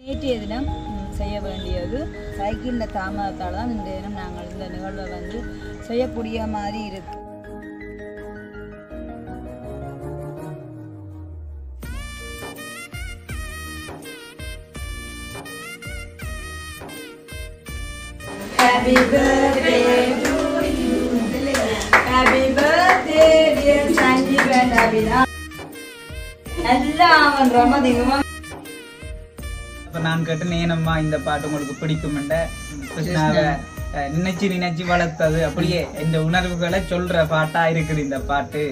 நேற்றைய தினம் செய்ய வேண்டியது சைக்கிளில் தாமதத்தால் தான் இந்த தினம் நாங்கள் இந்த நிகழ்வை வந்து செய்யக்கூடிய மாதிரி இருக்கு. Happy birthday to you. Happy birthday dear Sanjeev and Abhina. எல்லாம் அவன் ரொம்ப திகமா. அப்ப நான் கேட்டேன் ஏனம்மா இந்த பாட்டு உங்களுக்கு பிடிக்கும்ன்ற கிருஷ்ணாவை நினைச்சு வளர்த்தது அப்படியே இந்த உணர்வுகளை சொல்ற பாட்டா இருக்குது இந்த பாட்டு.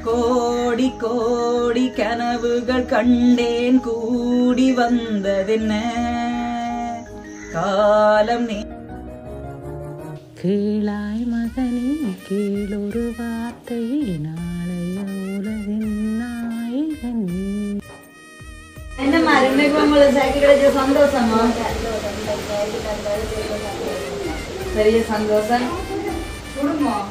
கோடி கோடி கனவுகள் கண்டேன் கூடி வந்ததென்ன காலம் நீ கீழாய் மகனே கீழொரு வார்த்தை நாளைய உலகின் நாயகன். என்ன மாதிரி உங்களுக்கு சைக்கிள் கிடைச்ச சந்தோஷமா? பெரிய சந்தோஷம். குடும்பம்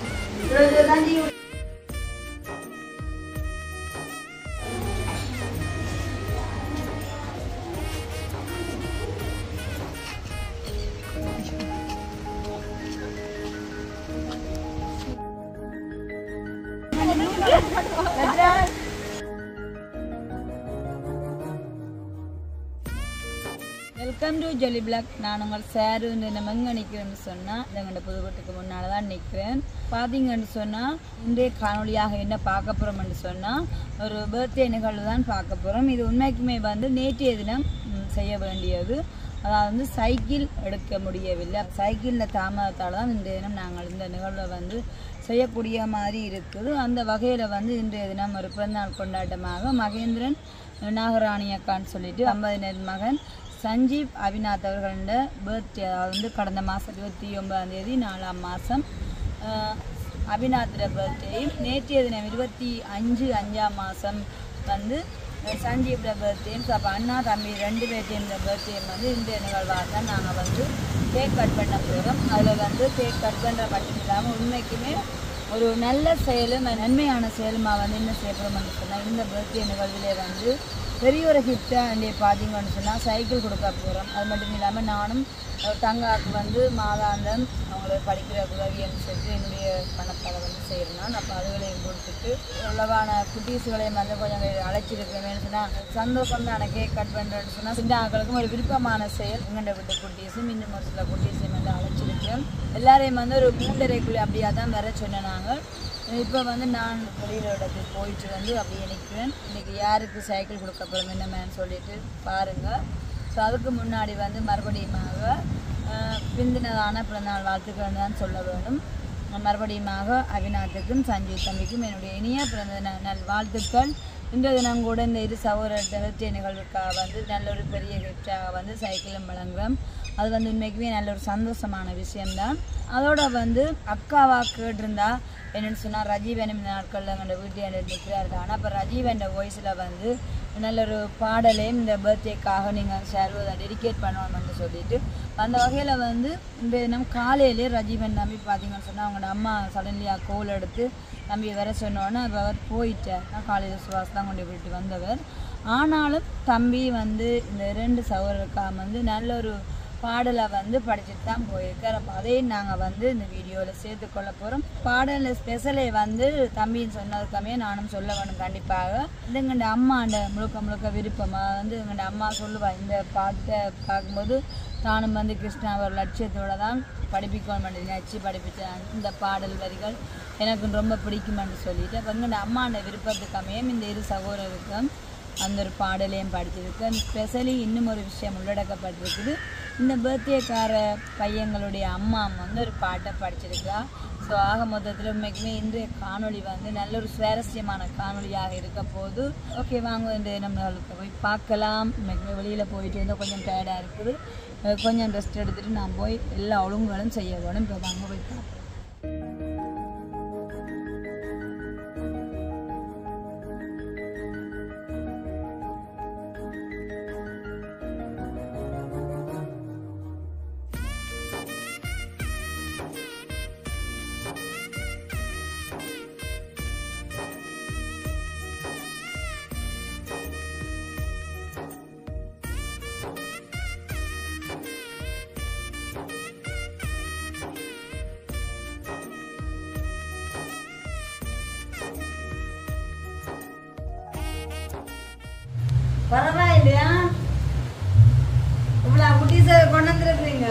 வெல்கம் டு ஜொலி பிளாக். நான் உங்கள் சாரு நம்ம எங்கே நிற்கிறேன்னு சொன்னால் எங்கள்ட புதுக்கோட்டைக்கு முன்னால் தான் நிற்கிறேன். பார்த்தீங்கன்னு சொன்னால் இன்றைய காணொலியாக என்ன பார்க்க போகிறோம்னு சொன்னால் ஒரு பர்த்டே நிகழ்வு தான் பார்க்க போகிறோம். இது உண்மைக்குமே வந்து நேற்றைய தினம் செய்ய வேண்டியது. அதாவது வந்து சைக்கிள் எடுக்க முடியவில்லை. சைக்கிளில் தாமதத்தால் தான் இன்றைய தினம் நாங்கள் இந்த நிகழ்வை வந்து செய்யக்கூடிய மாதிரி இருக்குது. அந்த வகையில் வந்து இன்றைய தினம் ஒரு பிறந்தநாள் கொண்டாட்டமாக மகேந்திரன் நாகராணி அக்கான்னு சொல்லிட்டு 50 மகன் சஞ்சீவ் அபிநாத் அவர்களோட பர்த்டே, அதாவது வந்து கடந்த மாதம் 29ஆம் தேதி 4ஆம் மாதம் அபிநாத்தோட பர்த்டேயும் நேற்றைய தினம் 25/5ஆம் மாதம் வந்து சஞ்சீவோட பர்த்டேயும். ஸோ அப்போ அண்ணா தம்பி 2 பேர்த்தையும் பர்த்டேயும் வந்து இந்த நிகழ்வாக தான் நாங்கள் வந்து கேக் கட் பண்ண போகிறோம். அதில் வந்து கேக் கட் பண்ணுற மட்டும் இல்லாமல் உண்மைக்குமே ஒரு நல்ல செயலும் நன்மையான செயலுமா வந்து என்ன செய்யப்படும்னு சொன்னால் இந்த பர்த்டே நிகழ்விலே வந்து பெரிய ஒரு ஹிட்டாக பார்த்தீங்கன்னு சொன்னால் சைக்கிள் கொடுக்க போகிறோம். அது மட்டும் இல்லாமல் நானும் தங்காவுக்கு வந்து மாதாந்தம் அவங்களுக்கு படிக்கிற உதவின்னு சொல்லிட்டு என்னுடைய பணத்தை வந்து செய்கிறேன். அப்போ அதுகளையும் கொடுத்துட்டு உள்ளவான குட்டீஸுகளையும் வந்து கொஞ்சம் அழைச்சிருக்கிறேன்னு சொன்னால் சந்தோஷம் தான். கேக் கட் பண்ணுறேன்னு சொன்னால் சின்ன ஆக்களுக்கும் ஒரு விருப்பமான செயல். எங்கண்ட விட்டு குட்டீஸும் இன்னும் ஒரு சில குட்டீஸையும் வந்து அழைச்சிருக்கேன். எல்லாரையும் வந்து ஒரு 3:30க்குள்ளே அப்படியே தான் வர சொன்னேன். நாங்கள் இப்போ வந்து நான் வெளியில் இடத்துக்கு போயிட்டு வந்து அப்படியே நிற்கிறேன். இன்றைக்கி யாருக்கு சைக்கிள் கொடுக்க போகிறோம் என்னமேன்னு சொல்லிட்டு பாருங்கள். ஸோ அதுக்கு முன்னாடி வந்து மறுபடியுமாக பிந்தினதான பிறந்தநாள் வாழ்த்துக்கள் தான் சொல்ல வேண்டும். மறுபடியுமாக அபிநாத்துக்கும் சஞ்சீவ் தம்பிக்கும் என்னுடைய இனிய பிறந்த நல் வாழ்த்துக்கள். இன்றைய தினம் கூட இந்த இரு சகோதர நிகழ்வுக்காக வந்து நல்ல ஒரு பெரிய கிஃப்டாக வந்து சைக்கிளும் வழங்குகிறோம். அது வந்து உண்மைக்குமே நல்ல ஒரு சந்தோஷமான விஷயம்தான். அதோட வந்து அக்காவாக கேட்டிருந்தா என்னென்னு சொன்னால் ரஜீவன் இந்த நாட்களில் எங்கள் வீட்டில் நிற்கிறாரு. ஆனால் இப்போ ரஜீவன் வாய்ஸில் வந்து நல்ல ஒரு பாடலையும் இந்த பர்த்டேக்காக நீங்கள் ஷேர்வதை டெடிகேட் பண்ணணும்னு சொல்லிட்டு அந்த வகையில் வந்து இந்த தினம் காலையிலே ரஜீவன் தம்பி பார்த்தீங்கன்னு சொன்னால் அவங்களோட அம்மா சடன்லியாக கோல் எடுத்து தம்பி வர சொன்னோன்னே அப்போ அவர் போயிட்டார். காலையில் சுவாஸ் தான் கொண்டு விட்டு வந்தவர். ஆனாலும் தம்பி வந்து இந்த 2 சகோதரருக்காக வந்து நல்ல ஒரு பாடலை வந்து படிச்சுட்டு தான் போயிருக்கார். அப்போ அதையும் நாங்கள் வந்து இந்த வீடியோவில் சேர்த்துக்கொள்ள போகிறோம். பாடலில் ஸ்பெஷலே வந்து தம்பின்னு சொன்னதுக்காமே நானும் சொல்ல வேணும் கண்டிப்பாக. இது எங்கள்ட அம்மாண்ட முழுக்க விருப்பமாக வந்து எங்கள்ட அம்மா சொல்லுவாள், இந்த பாட்டை பார்க்கும்போது தானும் வந்து கிருஷ்ணா ஒரு லட்சியத்தோடு தான் படிப்பிக்கணும் நினச்சி படிப்பிச்சேன். இந்த பாடல் வரிகள் எனக்கு ரொம்ப பிடிக்குமென்று சொல்லிட்டு அப்போ எங்கள்ட அம்மாண்ட விருப்பத்துக்காமையும் இந்த இரு சகோதரருக்கும் அந்த ஒரு பாடலையும் படிச்சிருக்கேன். ஸ்பெஷலி இன்னும் ஒரு விஷயம் உள்ளடக்கப்பட்டிருக்குது. இந்த பர்த்டேக்கார பையங்களுடைய அம்மா வந்து ஒரு பாட்டை படிச்சிருக்கா. ஸோ ஆக மொத்தத்தில் உண்மைக்குமே இன்றைய காணொலி வந்து நல்ல ஒரு சுவாரஸ்யமான காணொலியாக இருக்க போது. ஓகே வாங்க இந்த நம்மளுக்கு போய் பார்க்கலாம். உண்மைக்குமே வெளியில் போயிட்டு வந்து கொஞ்சம் டயர்டாக இருக்குது. கொஞ்சம் ரெஸ்ட் எடுத்துகிட்டு நான் போய் எல்லா ஒழுங்குகளும் செய்ய வேணும். இப்போ வாங்க போய் பார்ப்போம். பரவாயில்லையா இவ்வளவு குட்டீஸை கொண்டு வந்துருக்குறீங்க.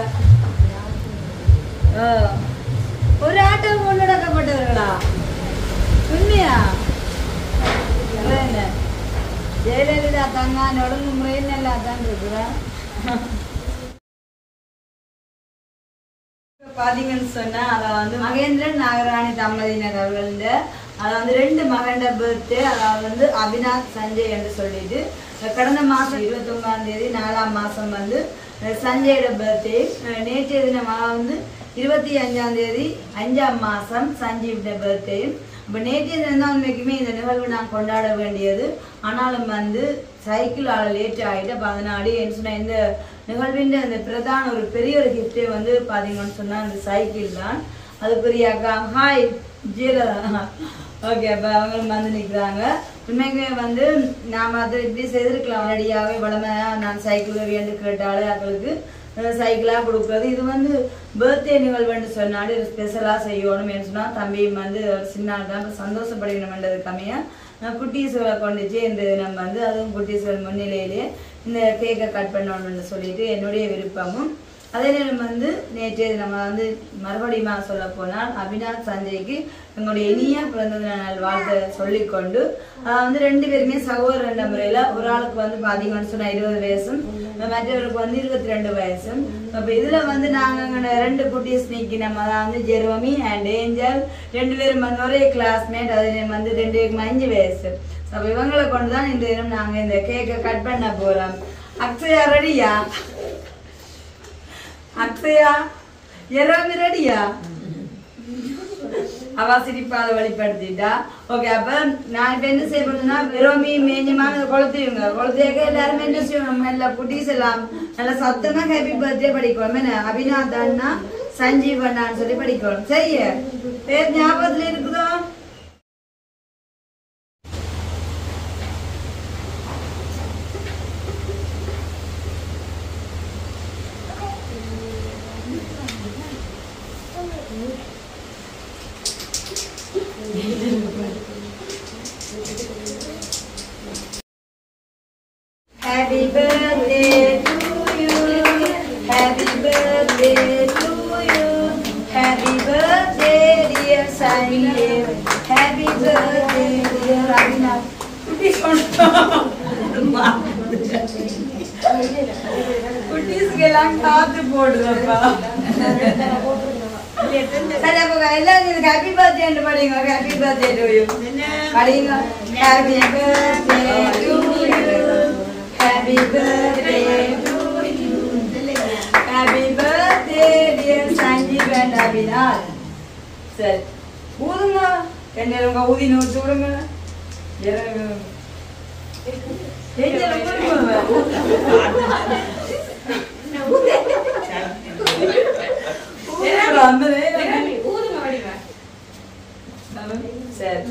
ஒரு ஆட்டோ கொண்டடக்கப்பட்டவர்களா? உண்மையா? ஜெயலலிதா தங்கான ஒழுங்கு முறையில் நல்லா தான் இருக்குதா? பாத்தீங்கன்னு சொன்னா அதாவது மகேந்திரன் நாகராணி தம்பதியினர் அவர்கள அதாவது 2 மகண்ட பர்த்டே. அதாவது அபிநாத் சஞ்சய் என்று சொல்லிட்டு கடந்த மாசம் 29ஆம் தேதி 4ஆம் மாசம் சஞ்சயோட பர்த்டே. நேற்றைய தினமாக 25ஆம் தேதி 5ஆம் மாசம் சஞ்சீவோட பர்த்டே. இப்போ நேற்றைய தினம் தான் உண்மைக்குமே இந்த நிகழ்வு நான் கொண்டாட வேண்டியது. ஆனாலும் சைக்கிள் லேட் ஆகிட்டு. அப்போ அதனாடி என்ன சொன்னால் இந்த நிகழ்வின் அந்த பிரதான ஒரு பெரிய ஒரு கிஃப்டே பார்த்தீங்கன்னு சொன்னால் அந்த சைக்கிள் தான். அது பெரிய அக்கா ஹாய் ஜீரா ஓகே. அப்போ அவங்களும் நிற்கிறாங்க. உண்மைக்குமே நாம் அதை இப்படி செய்திருக்கலாம். ரெடியாகவே வளமையாக நான் சைக்கிள் வேண்டு கேட்டாலே அவங்களுக்கு சைக்கிளாக கொடுக்குறது. இது பர்த்டே நிகழ்வுன்னு சொன்னாலும் இது ஸ்பெஷலாக செய்யணும்னு சொன்னால் தம்பியும் சின்ன தான் சந்தோஷப்படணும்ன்றது கம்மியாக குட்டீஸ்களை கொண்டுச்சு. இந்த நம்ம அதுவும் குட்டீஸ்கள் முன்னிலையிலே இந்த கேக்கை கட் பண்ணணும்னு சொல்லிட்டு என்னுடைய விருப்பமும். அதே நேரம் நேற்று நம்ம மறுபடியும் சொல்ல போனால் அபிநாத் சஞ்சய்க்கு எங்களுடைய இனிய பிறந்த நாள் வாழ்த்தை சொல்லிக்கொண்டு 2 பேருமே சகோதரர் என்ற முறையில் ஒரு ஆளுக்கு பார்த்தீங்கன்னு சொன்னால் 20 வயசும் மற்றவருக்கு 22 வயசும். அப்போ இதில் நாங்கள் 2 குட்டீஸ் நிற்கினோம். அதாவது ஜெரோமி அண்ட் ஏஞ்சல் 2 பேரும் ஒரே கிளாஸ்மேட். அதே 2 பேருக்கும் 5 வயசு. அப்போ இவங்களை கொண்டு தான் இந்த தினம் நாங்கள் இந்த கேக்கை கட் பண்ண போகிறோம். அக்ஷயா ரெடியா? அக்ஷயா ஜெரோமி ரெடியா? அவ சிரிப்பாத வழிபடுத்திட்டா. ஓகே. அப்ப நான் இப்ப என்ன செய்ய போறேன்னா ஜெரோமி மேஞ்சமான கொளுத்துவீங்க. கொளுத்தியாக்க எல்லாருமே என்ன செய்யணும், எல்லா குட்டீஸ் எல்லாம் நல்லா சத்தமா ஹாப்பி பர்த்டே படிக்கணும். என்ன அபிநாத் அண்ணா சஞ்சீவ் அண்ணான்னு சொல்லி படிக்கணும். சரியா? பேர் ஞாபகத்துல இருக்குதோ? Happy birthday to you. Happy birthday to you. Happy birthday dear Sanjeev. Happy birthday dear Abhinav. குட்டீஸ்க்கு எல்லாம் காத்து போடுறப்பா. சரி அப்போ எல்லாரும் ஹாப்பி பர்த்டே படிங்க. ஹாப்பி பர்த்டே டு யூ படிங்க. Happy birthday to you. Happy birthday to you. Happy birthday dear Sanjeev and Abhinav. சரி ஊதுங்க. என்ன ஊதி நோட்டு விடுங்க. சரி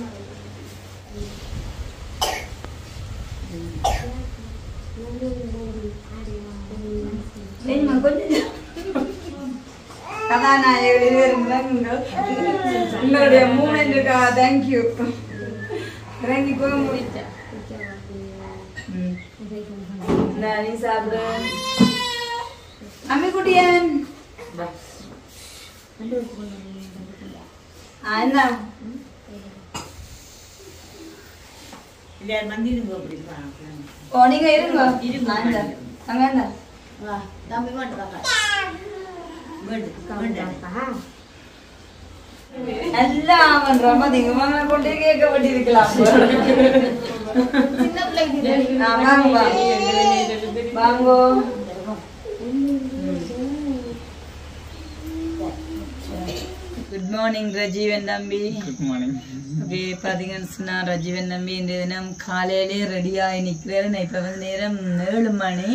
உங்களுடைய மூமெண்ட்டுக்கா தேங்க்யூ. இறங்கி போக முடிச்சா நீ சாப்பிடு. அம்மி குட்டியன் என்ன ஓ நீங்க இருங்க அங்க எல்லாம் பண்றோம். பாத்தீங்க கொண்டே கேட்க வேண்டியிருக்கலாம். வாங்கோ குட் மார்னிங் ரஜீவன் தம்பி. Good morning. ஓகே பார்த்தீங்கன்னு சொன்னால் ரஜீவன் தம்பி இந்த தினம் காலையிலே ரெடியாகி நிற்கிறாரு. நான் இப்போ நேரம் 7 மணி.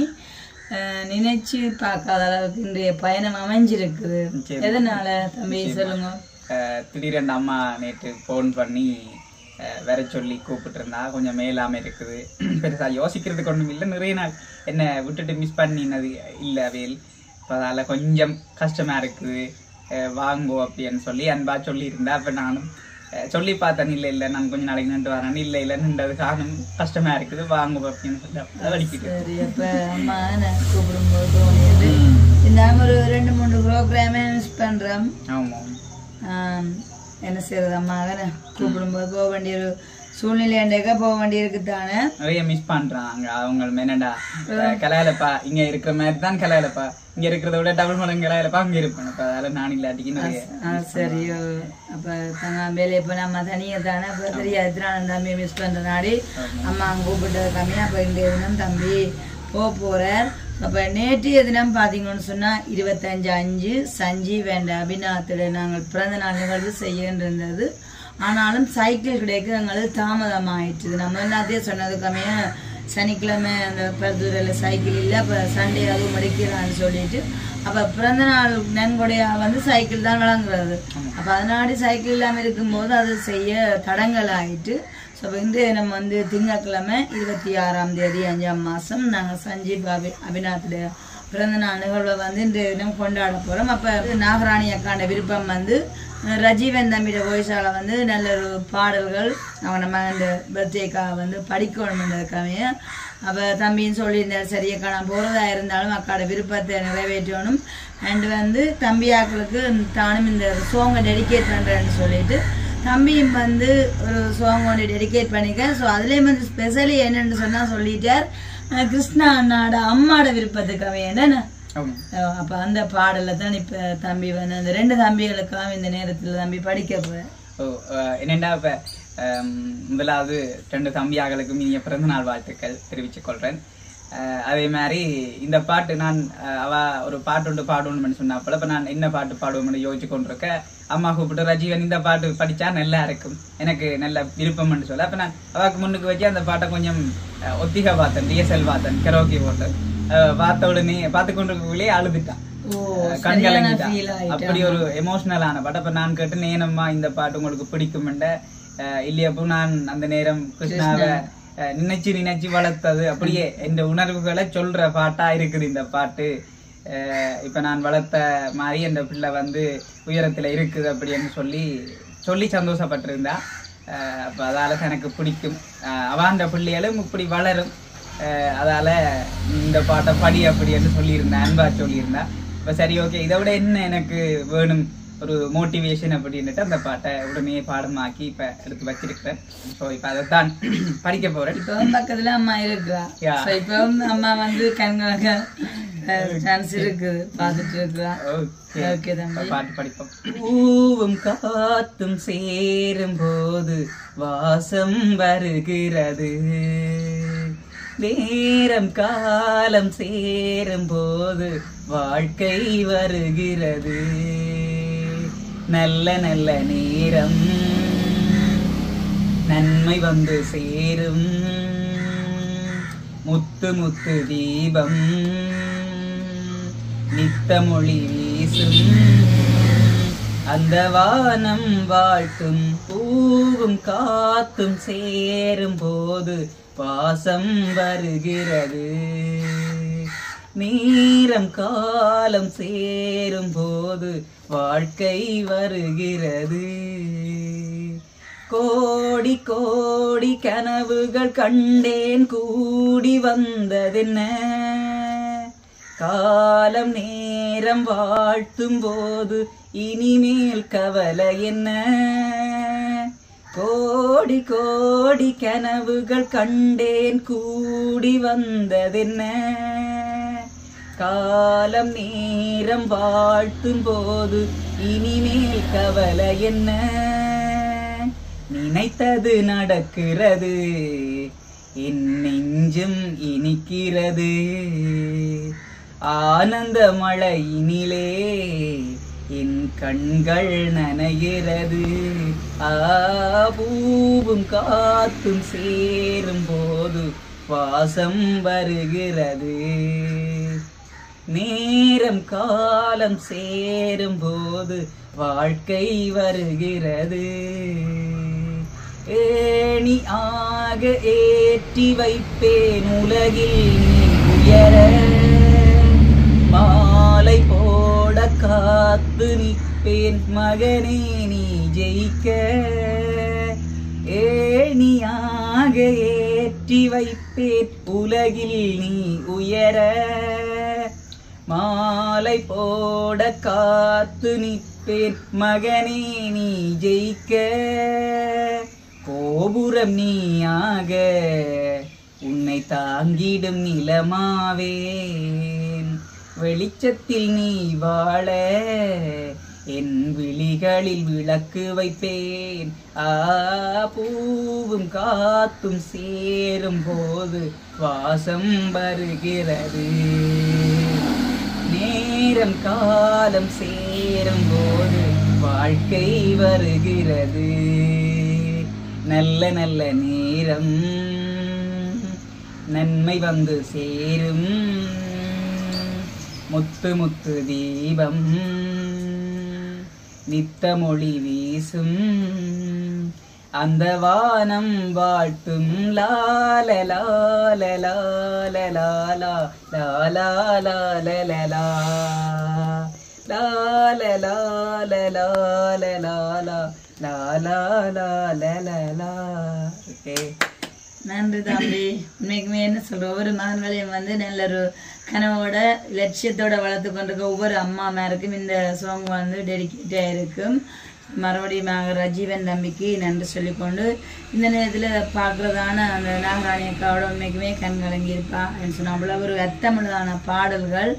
நினைச்சு பார்க்காத அளவுக்கு இன்றைய பயணம் அமைஞ்சிருக்குது. எதனால தம்பி சொல்லுங்க. திடீரென்று அம்மா நேற்று ஃபோன் பண்ணி வர சொல்லி கூப்பிட்டுருந்தா. கொஞ்சம் மேலாமல் இருக்குது. பெருசாக யோசிக்கிறதுக்கு ஒன்றும் இல்லை. நிறைய நாள் என்னை விட்டுட்டு மிஸ் பண்ணினது இல்லை வேல். இப்போ அதில் கொஞ்சம் கஷ்டமாக இருக்குது. வாங்கோ அப்படின்னு சொல்லி அன்பா சொல்லியிருந்தா. அப்போ நானும் சொல்லி பார்த்தேன் இல்லை நான் கொஞ்சம் நாளைக்கு நின்று வரேன் இல்லை நின்றது காரணம் கஷ்டமா இருக்குது வாங்க அப்படின்னு சொல்லி வலிக்கிட்டு. சரி அப்ப அம்மா நான் கூப்பிடும்போது தோணியது நாங்கள் ஒரு 2-3 ப்ரோக்ராமே மிஸ் பண்றோம். என்ன செய்யறது அம்மா கூப்பிடும்போது போக வேண்டிய ஒரு சூழ்நிலையாண்டேக்கா போக வேண்டியிருக்குதானே. நிறைய மிஸ் பண்றாங்க அவங்க என்னடா கலாயிலப்பா இங்க இருக்கிற மாதிரி தான் கலாயிலப்பா இங்க இருக்கிறத விட டபுள் மடங்கு கலாயிலப்பா அங்க இருப்பேன். அப்ப அதனால நான் இல்லாட்டிக்கு நிறைய சரியோ அப்ப தங்க வேலையை இப்போ நம்ம தனியாக தானே அப்ப தெரியாது நான் தம்பி மிஸ் பண்ற நாடி அம்மா அங்க கூப்பிட்டது கம்மியா அப்ப இந்த தினம் தம்பி போறார். அப்ப நேற்றைய தினம் பாத்தீங்கன்னு சொன்னா 25/5 சஞ்சீவ் என்ற அபிநாத்துல நாங்கள் பிறந்த நாள் நிகழ்வு செய்கின்றது. ஆனாலும் சைக்கிள் கிடைக்க எங்களுக்கு தாமதம் ஆயிடுச்சு. நம்ம எல்லாத்தையும் சொன்னது கம்மியா சனிக்கிழமை அந்த பருத்தூரில் சைக்கிள் இல்லை அப்போ சண்டே அதுவும் மடிக்கிறான்னு சொல்லிட்டு அப்போ பிறந்த நாள் நன்கொடையா சைக்கிள் தான் வழங்குறது. அப்போ அதனாடி சைக்கிள் இல்லாமல் இருக்கும்போது அது செய்ய தடங்கள் ஆயிட்டு. ஸோ இன்று நம்ம திங்கட்கிழமை 26ஆம் தேதி 5ஆம் மாதம் நாங்கள் சஞ்சீவ் அபிநாத்துடைய பிறந்த நாள் நிகழ்வை இன்றைய தினம் கொண்டாட போகிறோம். அப்போ நாகராணி அக்காண்ட விருப்பம் ரஜீவன் தம்பியோட வாய்ஸால நல்ல ஒரு பாடல்கள் அவங்க நம்ம இந்த பர்த்டேக்காக படிக்கணும்ன்றதுக்காக அப்போ தம்பின்னு சொல்லியிருந்தார். சரியக்கா நான் போகிறதா இருந்தாலும் அக்காட விருப்பத்தை நிறைவேற்றணும் அண்ட் தம்பியாக்களுக்கு தானும் இந்த சோங்கை டெடிகேட் பண்ணுறேன்னு சொல்லிட்டு தம்பியும் ஒரு சாங் ஒன்று டெடிகேட் பண்ணிக்க. ஸோ அதுலேயும் ஸ்பெஷலி என்னென்னு சொன்னால் சொல்லிட்டார் கிருஷ்ணா அண்ணாட அம்மாட விருப்பத்துக்காக என்னென்ன அப்ப அந்த பாடல தான் இப்ப தம்பி அந்த 2 தம்பிகளுக்காக இந்த நேரத்துல தம்பி படிக்க போறேன். என்னண்டா இப்ப முதலாவது 2 தம்பியாக்களுக்கும் இனிய பிறந்த நாள் வாழ்த்துக்கள் தெரிவித்துக் கொள்றேன். அதே மாதிரி இந்த பாட்டு நான் அவ ஒரு பாட்டு ஒன்று பாடணும்னு சொன்னாப்பல இப்ப நான் என்ன பாட்டு பாடுவோம்னு யோசிச்சு கொண்டிருக்க அம்மா கூப்பிட்டு ரஜீவன் இந்த பாட்டு படிச்சா நல்லா இருக்கும் எனக்கு நல்ல விருப்பம்னு சொல்ல அப்ப நான் அவாக்கு முன்னுக்கு வச்சு அந்த பாட்டை கொஞ்சம் ஒத்திகை பார்த்தேன் டிஎஸ்எல் பார்த்தேன் கரோக்கி போட்டேன் பார்த்த உடனே பார்த்து கொண்டிருக்கே அழுதுட்டான் கண் கலங்கிட்டான். அப்படி ஒரு எமோஷனலான பாட்டு. அப்ப நான் கேட்டு நேனம்மா இந்த பாட்டு உங்களுக்கு பிடிக்கும்ன்ற இல்லையப்போ நான் அந்த நேரம் கிருஷ்ணாவை நினைச்சு வளர்த்தது அப்படியே இந்த உணர்வுகளை சொல்ற பாட்டா இருக்குது இந்த பாட்டு. இப்ப நான் வளர்த்த மாதிரி அந்த பிள்ளை உயரத்துல இருக்குது அப்படின்னு சொல்லி சந்தோஷப்பட்டிருந்தா. அப்ப அதால எனக்கு பிடிக்கும் அவாண்ட பிள்ளைகளும் இப்படி வளரும். அதால இந்த பாட்டை படி அப்படின்னு சொல்லியிருந்தேன் அன்பா சொல்லியிருந்தா. இப்ப சரி ஓகே இதை விட என்ன எனக்கு வேணும் ஒரு மோட்டிவேஷன் அப்படின்னுட்டு அந்த பாட்டை உடனே பாடமாக்கி இப்ப எடுத்து வச்சிருக்கிறேன். ஸோ இப்ப அதைத்தான் படிக்க போறேன். இப்பவும் பக்கத்துல அம்மா இருக்கிறா. இப்பவும் அம்மா கண்களாக சான்ஸ் இருக்குது பார்த்துட்டு இருக்கிறா. பாட்டு படிப்போம். பூவும் காத்தும் சேரும் போது வாசம் வருகிறது நேரம் காலம் சேரும் போது வாழ்க்கை வருகிறது நல்ல நல்ல நேரம் நன்மை சேரும் முத்து முத்து தீபம் நித்தமொழி வீசும் அந்த வானம் வாழ்த்தும் பூவும் காத்தும் சேரும் போது பாசம் வருகிறது நேரம் காலம் சேரும் போது வாழ்க்கை வருகிறது கோடி கோடி கனவுகள் கண்டேன் கூடி வந்ததென்ன காலம் நேரம் வாழ்த்தும் போது இனிமேல் கவலை என்ன கோடி கோடி கனவுகள் கண்டேன் கூடி வந்ததென்ன காலம் நேரம் வாழ்த்தும் போது இனிமேல் கவலை என்ன நினைத்தது நடக்கிறது என் நெஞ்சும் இனிக்கிறது ஆனந்த மழையினிலே என் கண்கள் நனைகிறது பூவும் காத்தும் சேரும் போது வாசம் வருகிறது நேரம் காலம் சேரும் போது வாழ்க்கை வருகிறது ஏணி ஆக ஏற்றி வைப்பேன் உலகில் உயர மாலை போட காத்து நிற்பேன் மகனே நீ ஜெயிக்க ஏணியாக ஏற்றி வைப்பேன் உலகில் நீ உயர மாலை போட காத்து நிற்பேன் மகனே நீ ஜெயிக்க கோபுரம் நீயாக உன்னை தாங்கிடும் நிலமாவேன் வெளிச்சத்தில் நீ வாழ என் விழிகளில் விளக்கு வைப்பேன் பூவும் காத்தும் சேரும் போது வாசம் வருகிறது நேரம் காலம் சேரும் போது வாழ்க்கை வருகிறது நல்ல நல்ல நேரம் நன்மை வந்து சேரும் முத்து முத்து தீபம் நித்தமொழி வீசும் அந்த வானம் வாழ்த்தும் லால லால லால லாலா லாலா லால லலா லால லால லால லாலா லாலா லால லலா. ஓகே, நன்றி தம்பி. உண்மைக்குமே என்ன சொல்ற, ஒவ்வொரு மகன்களையும் வந்து நல்ல ஒரு கனவோட லட்சியத்தோட வளர்த்து கொண்டிருக்க ஒவ்வொரு அம்மாமாருக்கும் இந்த சாங் வந்து டெடிக்கேட்டாக இருக்கும். மறுபடியும் ரஜீவன் தம்பிக்கு நன்றி சொல்லிக்கொண்டு இந்த நேரத்தில் பார்க்குறதான அந்த நாகராணி அக்காவோட உண்மைக்குமே கண் கலங்கி இருப்பா சொன்ன அவ்வளோ ஒரு அர்த்தமுள்ளதான பாடல்கள்.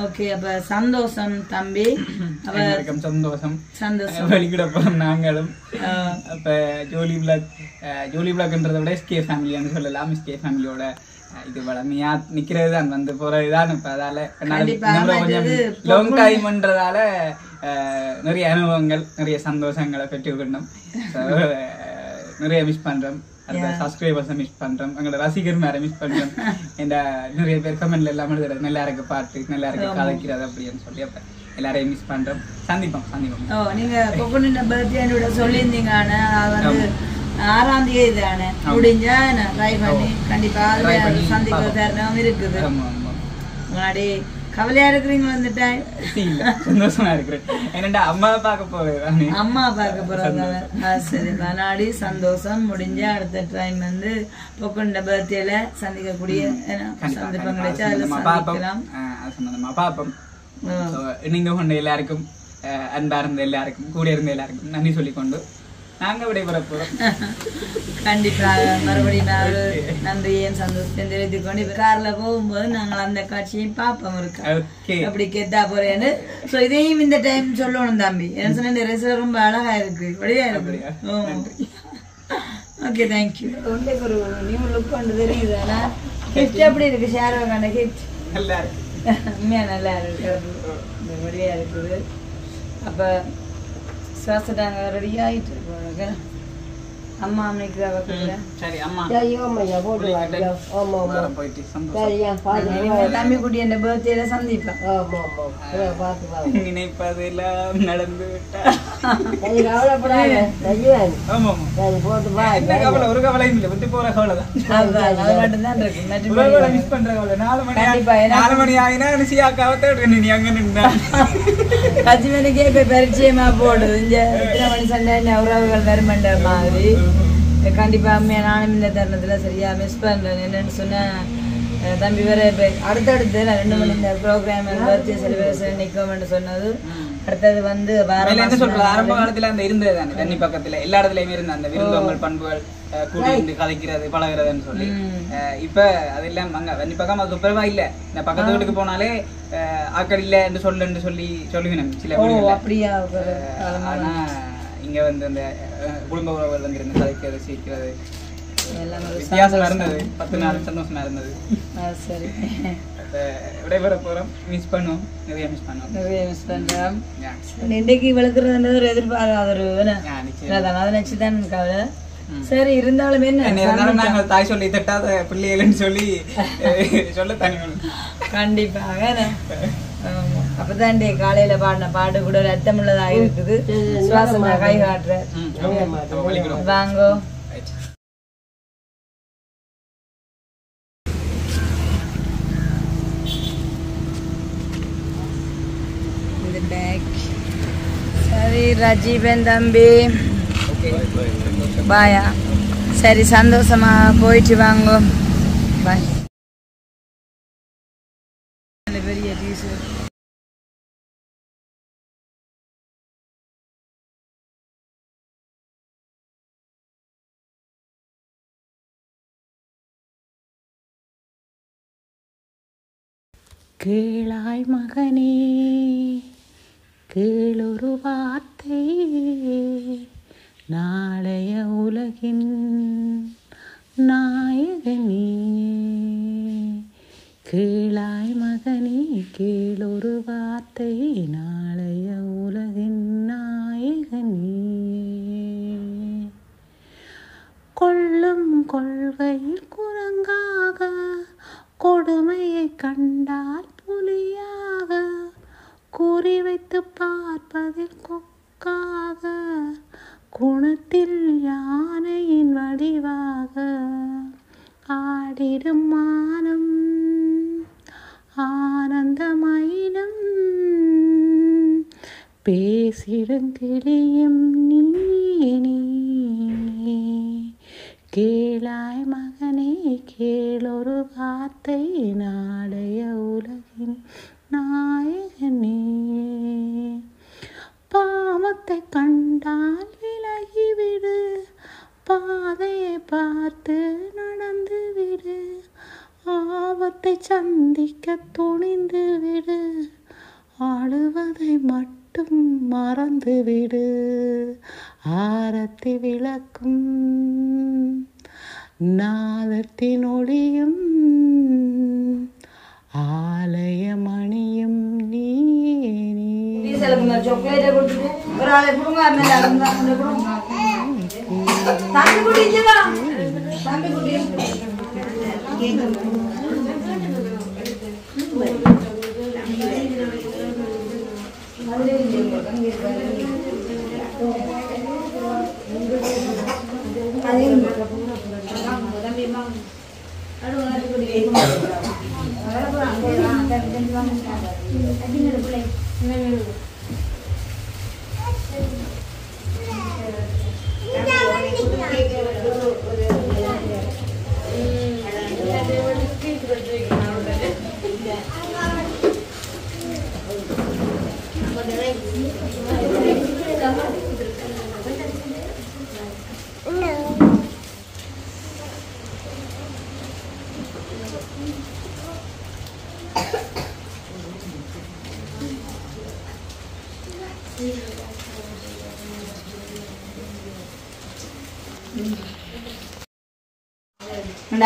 ஓகே, அப்ப சந்தோஷம் தம்பி. சந்தோஷம் சந்தோஷம் வெளிக்கிட போறோம் நாங்களும். அப்ப ஜோலி பிளாக்ன்றதை விட எஸ்கே ஃபேமிலின்னு சொல்லலாம். எஸ்கே ஃபேமிலியோட இது வளமையா நிக்கிறது தான் வந்து போறதுதான். இப்ப அதால கொஞ்சம் லாங் டைம்ன்றதால நிறைய அனுபவங்கள் நிறைய சந்தோஷங்களை பெற்றுக்கொண்டோம். நிறைய மிஸ் பண்றோம். அந்த சப்ஸ்கிரைபர்ஸை மிஸ் பண்றோம். எங்களோட ரசிகர் மேல மிஸ் பண்றோம். இந்த நிறைய பேர் கமெண்ட்ல எல்லாம் எழுதுறது நல்லா இருக்கு பாட்டு, நல்லா இருக்கு கலைக்கிறது அப்படின்னு சொல்லி அப்ப எல்லாரையும் மிஸ் பண்றோம். சந்திப்போம். நீங்க கொக்கோனட் பர்த்டே சொல்லியிருந்தீங்க, வந்து 6ஆம் தேதி தானே முடிஞ்சா ட்ரை பண்ணி கண்டிப்பா சந்திக்கிற தருணம் இருக்குது. முன்னாடி கவலையா இருக்கிறீங்க வந்துட்டேன். சந்தோஷமா இருக்கிறேன். என்னடா அம்மா பார்க்க போறது, அம்மா பார்க்க போறாங்க. சரி, முன்னாடி சந்தோஷம் முடிஞ்சா அடுத்த டைம் வந்து பொக்கோனட் பர்த்டேல சந்திக்கக்கூடிய சந்தர்ப்பம் கிடைச்சா அதுல சந்திக்கலாம். பாப்போம். நீங்க கொண்ட எல்லாருக்கும் அன்பா இருந்த எல்லாருக்கும் கூட இருந்த எல்லாருக்கும் நன்றி சொல்லிக்கொண்டு நாங்க விடைபெற போறோம். கண்டிப்பாக மறுபடியும் நன்றியும் சந்தோஷத்தையும் தெரிவித்துக் கொண்டு கார்ல போகும்போது நாங்கள் அந்த காட்சியையும் பார்ப்போம் இருக்கா அப்படி கேட்டா போறேன்னு. சோ இதையும் இந்த டைம் சொல்லணும் தம்பி. என்ன சொன்ன ரெசர் ரொம்ப அழகா இருக்கு, வடிவா இருக்கு. Okay, thank you. உங்களுக்கு ஒரு நியூ லுக் கொண்டு தெரியுது. ஆனா கிஃப்ட் எப்படி இருக்கு? ஷேர்வாக்கான கிஃப்ட் நல்லா இருக்கு, உண்மையா நல்லா இருக்கு, வடிவா இருக்குது. அப்ப சுவாசட்டாங்க ரெடி ஆயிட்டு இருக்கு. அம்மா அம்மைக்கு சரி அம்மா தம்பி குட்டி என் பர்த்டேல சந்திப்பேன். நினைப்பதெல்லாம் நடந்து விட்டா ஒரு கவலையும் இல்லை, விட்டு போற கவலைதான். அது மட்டும்தான் இருக்கு. மிஸ் பண்ற கவலை 4 மணி ஆகினா நிச்சயாக்காவத்தோட நீ அங்க நின்னா கஜிமனுக்கே இப்ப பரிச்சயமா போடுது. இந்த எத்தனை மணி சண்டை உறவுகள் வருமண்ட மாதிரி. கண்டிப்பா அம்மையா நானும் இந்த தருணத்துல சரியா மிஸ் பண்றேன். என்னன்னு சொன்ன தம்பி வேற இப்ப அடுத்தடுத்து 2 மணி இந்த ப்ரோக்ராம் பர்த்டே செலிப்ரேஷன் நிற்கும் சொன்னது. அடுத்தது வந்து ஆரம்ப காலத்துல அந்த இருந்தது தானே தண்ணி பக்கத்துல எல்லா இடத்துலயுமே இருந்த அந்த விருந்தோம்பல் பண்புகள் கூடி கலைக்கிறது பழகிறதுன்னு சொல்லி. இப்ப அது எல்லாம் அங்க தண்ணி பக்கம் அது துப்புரவா இல்ல. இந்த பக்கத்து வீட்டுக்கு போனாலே ஆக்கள் இல்ல என்று சொல்லி சொல்லுவேன் சில அப்படியா. ஆனா இங்க வந்து அந்த குடும்ப உறவுகள் வந்து இருந்து கலைக்கிறது சீக்கிறது வித்தியாசம் இருந்தது. 10 நாள் சந்தோஷமா இருந்தது. சரி, விடைபெற போறோம். மிஸ் பண்ணுவோம், நிறைய மிஸ் பண்றோம். இன்னைக்கு விளக்குறதுன்றது ஒரு எதிர்பாராத ஒரு அதை நினைச்சுதான் கவலை. சரி, இருந்தாலும் என்ன நாங்கள் தாய் சொல்லி தட்டாத பிள்ளைகள்னு சொல்லி சொல்ல தனி கண்டிப்பாக. அப்பதான் காலையில பாடின பாட்டு கூட ஒரு அர்த்தமுள்ளதாக இருக்குது. சுவாசமா கை காட்டுற வாங்கோ. பேக். சரி ரஜீவன் தம்பி பாயா. சரி சந்தோஷமா போயிட்டு வாங்க. பாய். பெரிய டீசர் கேளாய் மகனே கேளொரு வார்த்தை, நாளைய உலகின் நாயகனே. கேளாய் மகனே கேளொரு வார்த்தை, நாளைய உலகின் நாயகனே. கொள்ளும் கொள்கையில் குரங்காக, கொடுமையை கண்டால் புலியாக, குறிவைத்து பார்ப்பதில் கொக்காக, குணத்தில் யானையின் வடிவாக, ஆடிடும் மானம் ஆனந்தமயிலும், பேசிடும் கிளியும் நீ. கேளாய் மகனே கேளொரு வார்த்தை, நாளைய உலகின் நாயகனே. பாவத்தை கண்டால் விலகிவிடு, பாதையை பார்த்து நடந்து விடு, ஆபத்தை சந்திக்க துணிந்து விடு, ஆளுவதை மட்டும் மறந்துவிடு. ஆரத்தி விளக்கும் நாதத்தின் ஒளியும், ஆலய மணியும் நீ.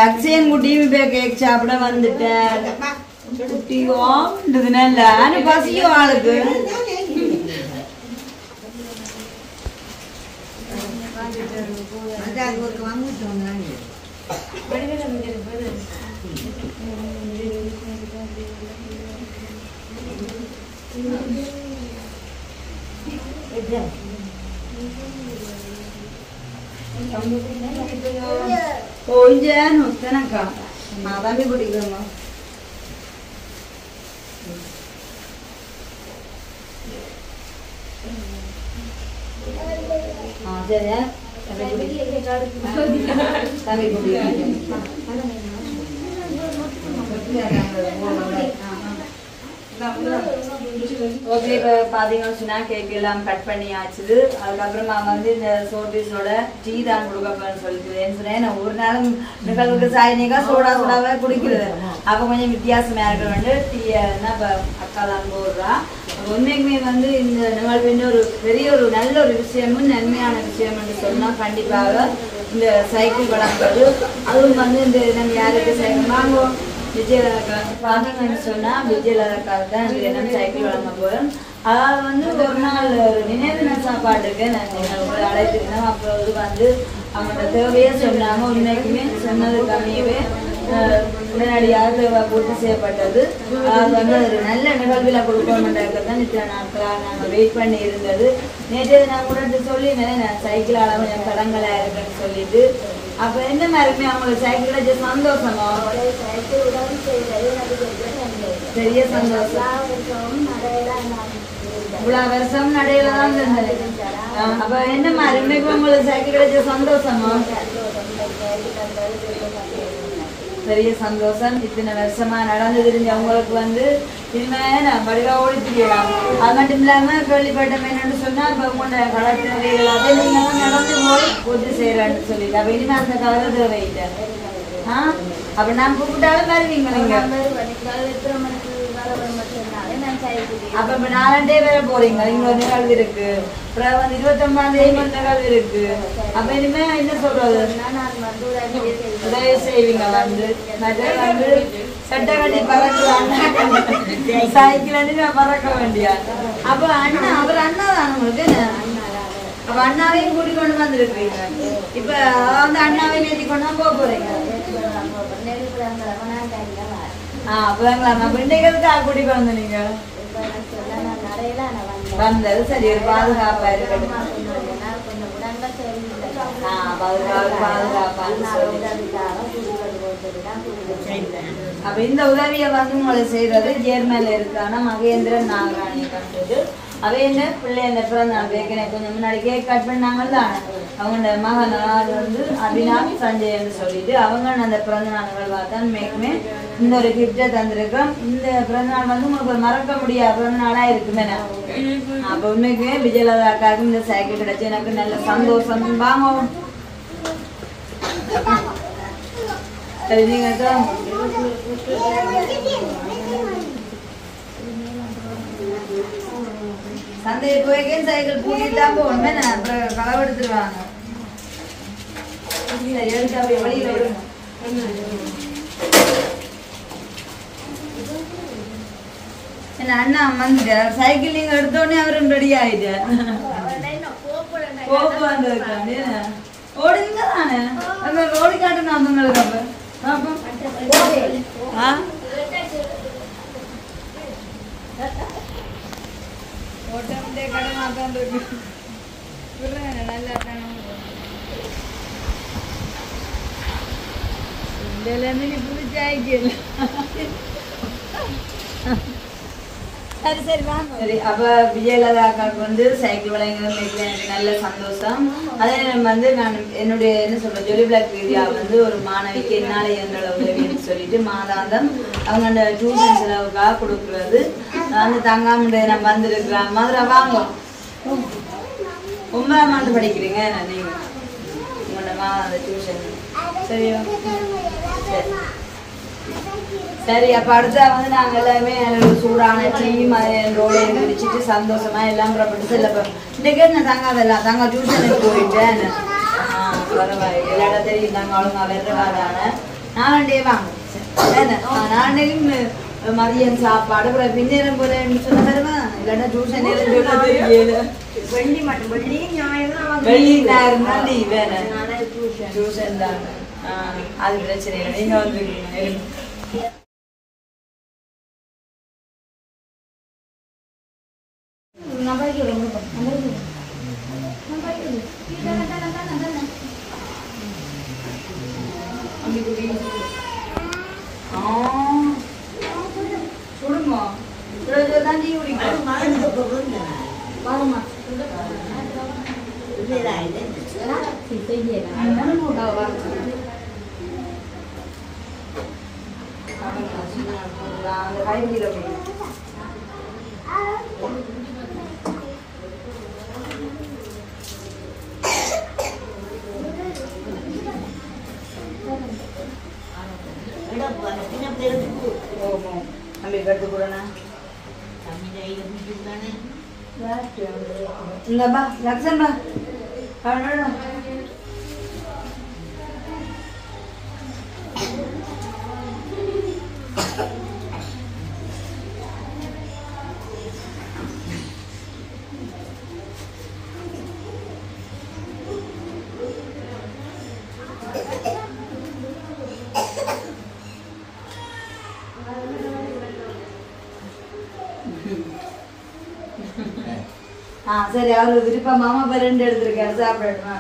அக்ஷயன் குட்டியும் போய் கேக் சாப்பிட வந்துட்டேன். குட்டியோன்றதுனால பசியோ ஆளுக்கு. Ojan hosten akka madami kudikkama jaya tabi kudikkama okay. இப்போ பார்த்தீங்கன்னு சொன்னால் கேக் எல்லாம் கட் பண்ணி ஆச்சுது. அதுக்கப்புறமா வந்து இந்த சோர்பீஸோட டீ தான் கொடுக்கப்பன்னு சொல்லிட்டு சொன்னேன். நான் ஒரு நாளும் நிகழ்வுக்கு சாயனிக்கா சோடாவே குடிக்கிறது. அப்போ கொஞ்சம் வித்தியாசமாக இருக்க வேண்டிய டீயை இப்போ அக்கா தான் போடுறா. உண்மைக்குமே வந்து இந்த நிகழ்வு ஒரு பெரிய ஒரு நல்ல ஒரு விஷயமும் நன்மையான விஷயம்னு சொன்னால் கண்டிப்பாக இந்த சைக்கிள் வளர்ப்பது. அதுவும் வந்து இந்த நம்ம யாருக்கு சைக்கிள் வாங்குவோம் விஜயலதா பார்த்தீங்கன்னு சொன்னால் விஜயலதாக்காக தான் இந்த தினம் சைக்கிள் வழங்க போகிறோம். அதாவது வந்து ஒரு நாள் ஒரு நினைவு சாப்பாட்டுக்கு நாங்கள் உங்களை அழைத்திருந்தோம். அப்புறம் இது வந்து அவங்களோட தேவையே சொன்னாங்க. உண்மைக்குமே சொன்னது கம்மியவே உடனடியாக தேவை பூர்த்தி செய்யப்பட்டது. அது வந்து ஒரு நல்ல நிகழ்வில் கொடுக்கணுன்றதுக்கு தான் இத்தனை நாட்களாக நாங்கள் வெயிட் பண்ணி இருந்தது. நேற்று நான் கூட சொல்லினேன் நான் சைக்கிள் அளவு என் கடங்களாக இருக்குன்னு சொல்லிட்டு. அப்போ எந்த மாதிரியுமே அவங்களுக்கு சைக்கிளில் சந்தோஷமா சைக்கிள் உடம்பு செய்கிறது பெரிய சந்தோஷம். இவ்வளவு வருஷம் நடையில தான் இருந்தது. அப்ப என்ன மாதிரி இன்னைக்கு உங்களுக்கு சைக்கிள் கிடைச்ச சந்தோஷமா? பெரிய சந்தோஷம். இத்தனை வருஷமா நடந்து தெரிஞ்சவங்களுக்கு இனிமே வடிவா ஓடி தெரியலாம். அது மட்டும் இல்லாம கேள்விப்பட்டம் என்னன்னு சொன்னா இப்ப உங்களோட கலாச்சாரங்கள் அதை நீங்க நடந்து போய் பூர்த்தி செய்யறான்னு சொல்லிட்டு அப்ப இனிமே அந்த கவலை தேவையில்லை. அப்ப நான் கூப்பிட்டாலும் வருவீங்க நீங்க. அப்ப இப்ப 4 டே வேற போறீங்க. இங்க ஒரு நிகழ்வு இருக்கு. அப்புறம் 29ஆம் தேதி நிகழ்வு இருக்கு. அப்ப இனிமே என்ன சொல்றது, உதவி செய்வீங்க. சட்டை கட்டி பறக்குவாங்க, சைக்கிள் பறக்க வேண்டிய. அப்ப அண்ணா அவர் அண்ணா தான் உங்களுக்கு. அப்ப அண்ணாவையும் கூட்டிக் கொண்டு வந்துருக்கீங்க. இப்ப அந்த அண்ணாவையும் ஏற்றி கொண்டு தான் போக போறீங்க. அப்பதாங்களா பிண்டைகளுக்கு கூட்டிக் கொண்டு நீங்க வந்தது சரி. ஒரு பாதுகாப்பா இருக்கட்டும். அப்ப இந்த உதவியை உங்களை செய்யறது ஜேர்மன்ல இருக்கான மகேந்திரன் நாகராணி கண்டது. அவ என்ன பிள்ளை என்ன பிறந்த நாள் கொஞ்சம் முன்னாடி கேக் கட் பண்ணாங்கல்ல, அவங்க மகனால் அபினாப் சஞ்சய்ன்னு சொல்லிட்டு அவங்க அந்த பிறந்த நாள்கள் பார்த்தான் மேக்குமே இந்த ஒரு கிஃப்டை தந்திருக்கோம். இந்த பிறந்த நாள் உங்களுக்கு மறக்க முடியாத பிறந்த நாளா இருக்குமே. அப்ப உண்மைக்குமே விஜயலதா அக்காவுக்கு இந்த சைக்கிள் கிடைச்சி எனக்கு நல்ல சந்தோஷம். வாங்க நீங்க சந்தையை போய்க்கே சைக்கிள் பூட்டிட்டாங்க உண்மை. அப்புறம் களவெடுத்துருவாங்க. எடுத்து அப்படியே வெளியில விடுங்க. என்ன அண்ணா வந்துட்டார். சைக்கிள் நீங்க எடுத்தோடனே அவரும் ரெடி ஆயிட்டார். போக்கு வந்திருக்காங்க. ஓடுங்க தானே ஓடி காட்டணும் அவங்களுக்கு. ஓட்டமுடைய கடமா தான் இருக்கு. நல்லா நீ புரிச்சாயிக்கல. சரி சரி வாங்க. சரி அப்ப விஜயலதா அக்காவுக்கு சைக்கிள் வழங்குறது எனக்கு நல்ல சந்தோஷம். அதே நான் என்னுடைய என்ன சொல்றேன் ஜொலி பிளாக் ஏரியா ஒரு மாணவிக்கு என்னால என்ற உதவின்னு சொல்லிட்டு மாதாந்தம் அவங்க அந்த டியூஷன் செலவுக்காக கொடுக்குறது. அந்த தங்காமுடைய நம்ம வந்திருக்கிறேன். மதுரை வாங்க. 9ஆம் ஆண்டு படிக்கிறீங்க நீங்க உங்களோட மாதாந்த டியூஷன். சரியா சரி சரி. அப்ப அடுத்த நாங்க எல்லாமே சூடான டீ ரோடு குடிச்சிட்டு சந்தோஷமா எல்லாம் புறப்பட்டு செல்லப்போம். இன்னைக்கு நான் தங்காதெல்லாம் தங்க டியூஷனுக்கு போயிட்டேன். பரவாயில்ல எல்லா இடம் தெரியும். நாங்க ஒழுங்கா வெறுவாதான 4 டே வாங்க. 4 மதியம் சாப்பாடு அப்புறம் பின்னேறம் போறேன்னு சொன்ன வருவேன். இல்லைன்னா டியூஷன் தெரியல. வெள்ளி மட்டும் வெள்ளி ஞாயிறு தான் லீவ் வேணும். டியூஷன் தான். அது பிரச்சனை இல்லை. நீங்க வந்துருக்கீங்க. சுடுமா தான் டீ குடிக்கும். எடுத்து கூடனா இங்கப்பா லக்ஷன்பா சரி. அவரு விருப்பம் மாமா இப்ப 2 எடுத்திருக்காரு சாப்பிடணுமா?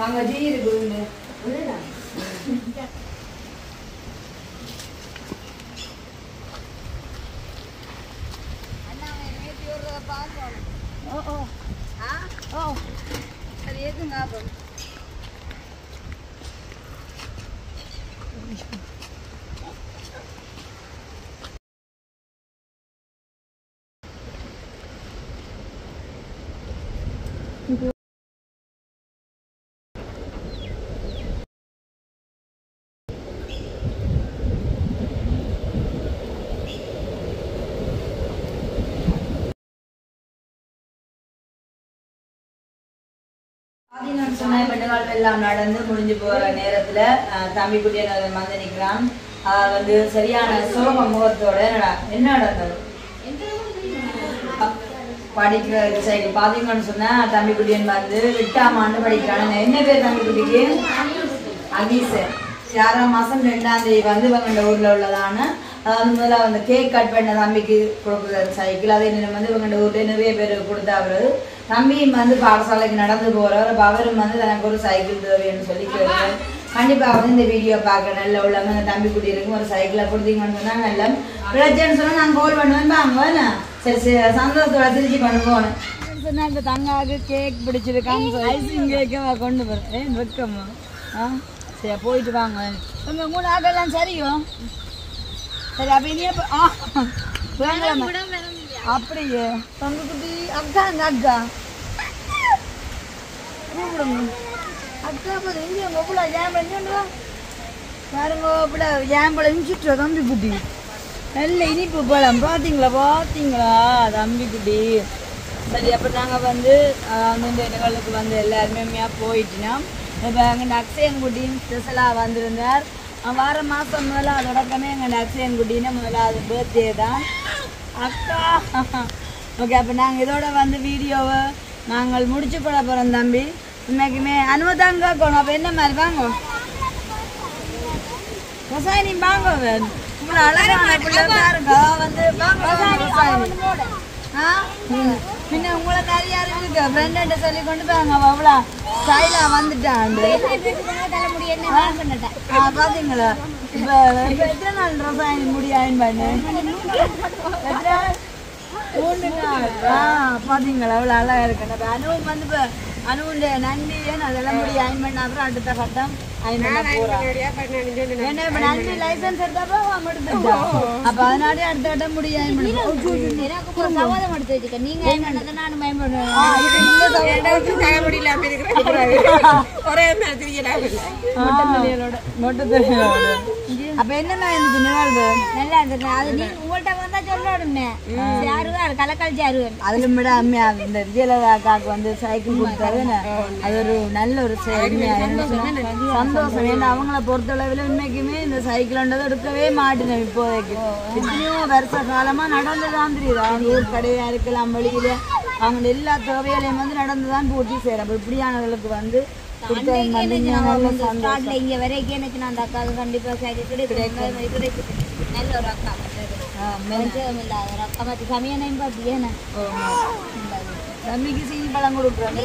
அங்கே டீ இருக்குது சரி எதுங்க பெண்கள் எல்லாம் நடந்து முடிஞ்சு போற நேரத்துல தம்பி குட்டியன் வந்து நிக்கிறான். வந்து சரியான சோக முகத்தோட என்ன நடந்தது படிக்கிற சைக்கிள் பாத்தீங்கன்னு சொன்னா தம்பி குட்டியன் வந்து 8ஆம் ஆண்டு படிக்கிறான். என்ன பேர் தம்பி குட்டிக்கு? அகீஸ். 6ஆம் மாசம் 2ஆம் தேதி வந்து இவங்க ஊர்ல உள்ளதான முதல்ல வந்து கேக் கட் பண்ண தம்பிக்கு கொடுக்குற சைக்கிள். அதே நேரம் வந்து இவங்க ஊர்ல நிறைய பேர் கொடுத்தாரு. தம்பியும் வந்து பாடசாலைக்கு நடந்து போறவர். அப்ப அவரும் வந்து தனக்கு ஒரு சைக்கிள் தேவைன்னு சொல்லி கேட்கிறேன். கண்டிப்பா வந்து இந்த வீடியோ பார்க்க நல்ல உள்ளவங்க தம்பி குட்டி இருக்கும் ஒரு சைக்கிளை கொடுத்தீங்கன்னு சொன்னா நல்ல பிரச்சனை சொன்னா நான் கால் பண்ணுவேன் பாங்க. சரி சரி சந்தோஷத்தோட திருச்சி கொண்டு போனேன் சொன்னா இந்த தங்காவுக்கு கேக் பிடிச்சிருக்காங்க. ஐசிங் கேக்க கொண்டு போறேன் வெக்கமா. சரி போயிட்டு வாங்க. உங்க 3 ஆட்டெல்லாம் சரியோ? சரி அப்ப இனியே அப்படியே தம்பி குட்டி அக்கா அக்கா அக்கா இங்கே மொபைல ஜாம்பளம் பாருங்க இப்படி ஜாம்பளம் இஞ்சிட்டோம் தம்பி குட்டி நல்ல இனிப்பு பழம் பார்த்தீங்களா தம்பி குட்டி. சரி அப்போ நாங்கள் வந்து இந்த நிகழ்வுக்கு வந்து எல்லாருமே போயிட்டுனா இப்போ எங்கள் அக்ஷயன் குட்டியும் ஸ்பெஷலாக வந்திருந்தார். வார மாதம் முதல்ல தொடக்கமே எங்கள் அக்ஷயன் குட்டின்னு முதலாவது பர்த்டே தான் அக்கா. ஓகே அப்போ நாங்கள் இதோட வந்து வீடியோவை நாங்கள் முடிச்சு போட போகிறோம் தம்பி. இன்னைக்குமே அனுமதாங்க கேட்கணும். அப்போ என்ன மாதிரி வாங்க ரசாயனி வாங்க இவ்வளோ அழகான பிள்ளை பாருங்க வந்து பின்ன உங்களை நிறைய இருக்கு ஃப்ரெண்டு சொல்லி கொண்டு போவாங்க. அவ்வளோ ஸ்டைலாக வந்துட்டான் பார்த்தீங்களா? இப்போ எத்தனை நாள் ரசாயனி முடி அயன் பண்ணு? பார்த்தீங்களா அவ்வளோ அழகாக இருக்கு. அனுவும் வந்து இப்போ அனுவுடைய நன்றியன் அதெல்லாம் முடி அயன் பண்ண அப்புறம் அடுத்த கட்டம் அயன் பண்ண போகிறான். ஏன்னா இப்போ நன்றி லைசன்ஸ் எடுத்தப்போ எடுத்துட்டோம். அப்போ அதனாலே அடுத்த கட்டம் முடி அயன் பண்ணி எனக்கு ஒரு சவாதம் எடுத்து வச்சுக்க. நீங்கள் அயன் பண்ணதை நானும் அயன் பண்ணுவேன். அப்ப என்னன்னா இருந்துச்சு நிகழ்வு? நல்லா இருந்துச்சு. அது நீ உங்கள்கிட்ட வந்தா சொல்லணும்னே சாருவார் கலக்கால் சாருவார். அதுல விட அம்மையா இந்த விஜயலதாக்காக்கு வந்து சைக்கிள் கொடுத்தாருன்னு அது ஒரு நல்ல ஒரு சந்தோஷம். ஏன்னா அவங்கள பொறுத்தளவில் உண்மைக்குமே இந்த சைக்கிள்ன்றது எடுக்கவே மாட்டேன். இப்போதைக்கு எத்தனையோ வருஷ காலமா நடந்துதான் தெரியுது. அவங்க ஊர் கடையா இருக்கலாம் வழியில அவங்க எல்லா தேவைகளையும் வந்து நடந்துதான் பூர்த்தி செய்யறோம். இப்படியானவர்களுக்கு வந்து இங்க வரைக்கும் எனக்கு நான் அந்த அக்காவுக்கு கண்டிப்பா கிடைக்கும். நல்ல ஒரு அக்கா இல்லாத ஒரு அக்கா பத்தி சமயம் பார்த்தியே தம்பிக்கு சீனி பழம் கொடுக்குறோம்.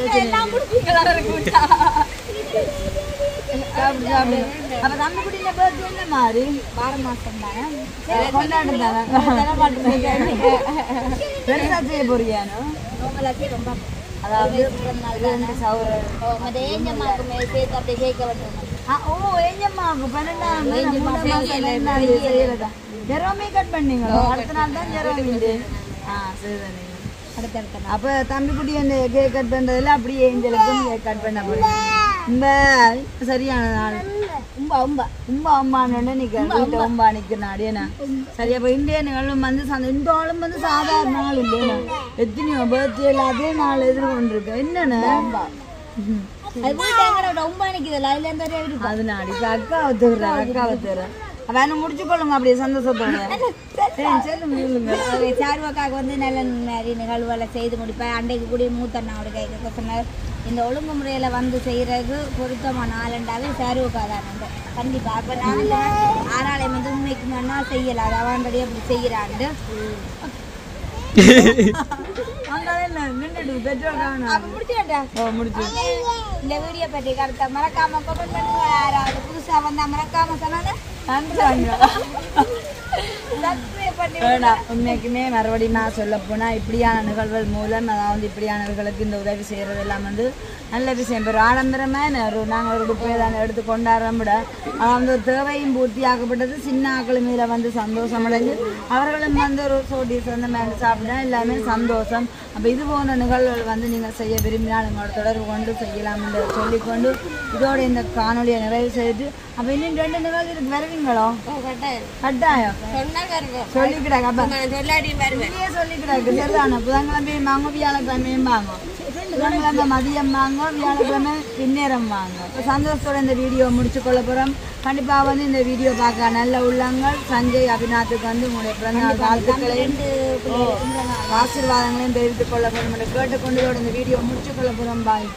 அப்ப தம்பி குட்டியில பேர்த்து என்ன மாதிரி 6 மாசம் தானே கொண்டாடுதாங்க பெருசா செய்ய போறியானோ? ரொம்ப அதாவது ஜெரோமே கட் பண்ணீங்களோ? அடுத்த நாள் தான் ஜெரோமீண்டு. அப்ப தம்பி குட்டி அந்த கேக் கட் பண்றதுல அப்படியே ஏஞ்சலுக்கும் கேக் கட் பண்ண போறீங்க. இந்த சரியான நாள் உம்பான்னு வீட்டை உம்பா நிற்கிறேன் அப்படியேண்ணா. சரி அப்போ இந்திய நிகழ்வும் வந்து இந்த ஆளும் வந்து சாதாரண நாள் இல்லைண்ணா. எத்தனையோ பர்த்டே அதே நாள் எதிர்கொண்டிருக்கு. என்னண்ணா அதனால இப்போ அக்காவை தருறேன் வேணும் முடிச்சு கொள்ளுங்க அப்படியே சந்தோஷத்தோட. சாருவாக்காக வந்து நல்ல நிறைய நிகழ்வுகளை செய்து முடிப்பேன். அன்றைக்கு கூடிய மூத்தண்ணாவோட கைக்கு சொன்னார் இந்த ஒழுங்கு முறையில் வந்து செய்கிறது பொருத்தமான ஆளுண்டாவே சாருவாக்கா தான் கண்டிப்பாக. அப்போ நாங்கள் ஆறாளை வந்து உண்மைக்கு மண்ணா செய்யலை. அது அவன்படி அப்படி செய்கிறாண்டு நின்றுடு பெட்ரோல் காணும் முடிச்சு இந்த வீடியோ பற்றி கருத்தை மறக்காம கமெண்ட் பண்ணுங்க. யாராவது புதுசா வந்தா மறக்காம சொன்னாங்க உண்மைக்குமே மறுபடியும் நான் சொல்ல போனால் இப்படியான நிகழ்வுகள் மூலம் அதாவது இப்படியானவர்களுக்கு இந்த உதவி செய்கிறது எல்லாம் வந்து நல்ல விஷயம். ஒரு ஆடம்பரமான நாங்கள் ஒரு ரூபாய் தானே எடுத்து கொண்டாடுற விட அதாவது ஒரு தேவையும் பூர்த்தியாக்கப்பட்டது. சின்ன ஆக்கள் மீது வந்து சந்தோஷமடைந்து அவர்களும் வந்து ஒரு சோடிஸ் அந்த மாதிரி சாப்பிட்டா எல்லாமே சந்தோஷம். அப்போ இது போன்ற நிகழ்வுகள் வந்து நீங்கள் செய்ய விரும்பினால் உங்களோட தொடர்பு கொண்டு செய்யலாம் என்று சொல்லிக்கொண்டு இதோட இந்த காணொலியை நிறைவு செய்து அப்போ இன்னும் 2 நிகழ்வு இருக்கு வருவீங்களோ? கட்டாயம் சொல்லிக்கிறாங்க. அப்போ சொல்லிக்கிறாங்க சரிதானே. புதன்கிழமையும் வாங்க வியாழக்கிழமையும் வாங்க. புதன்கிழமை மதியம் வாங்க வியாழக்கிழமை பின்னேரம் வாங்க. இப்போ சந்தோஷத்தோட இந்த வீடியோ முடிச்சு கொள்ள போகிறோம். கண்டிப்பாக வந்து இந்த வீடியோ பார்க்க நல்ல உள்ளங்கள் சஞ்சய் அபிநாத்துக்கு வந்து உங்களுடைய பிறந்தநாள் வாழ்த்துக்களையும் ஆசீர்வாதங்களையும் தெரிவித்துக் கொள்ள போகிறோம் என்று கேட்டுக்கொண்டு இந்த வீடியோ முடிச்சு கொள்ள போகிறோம். பாய்.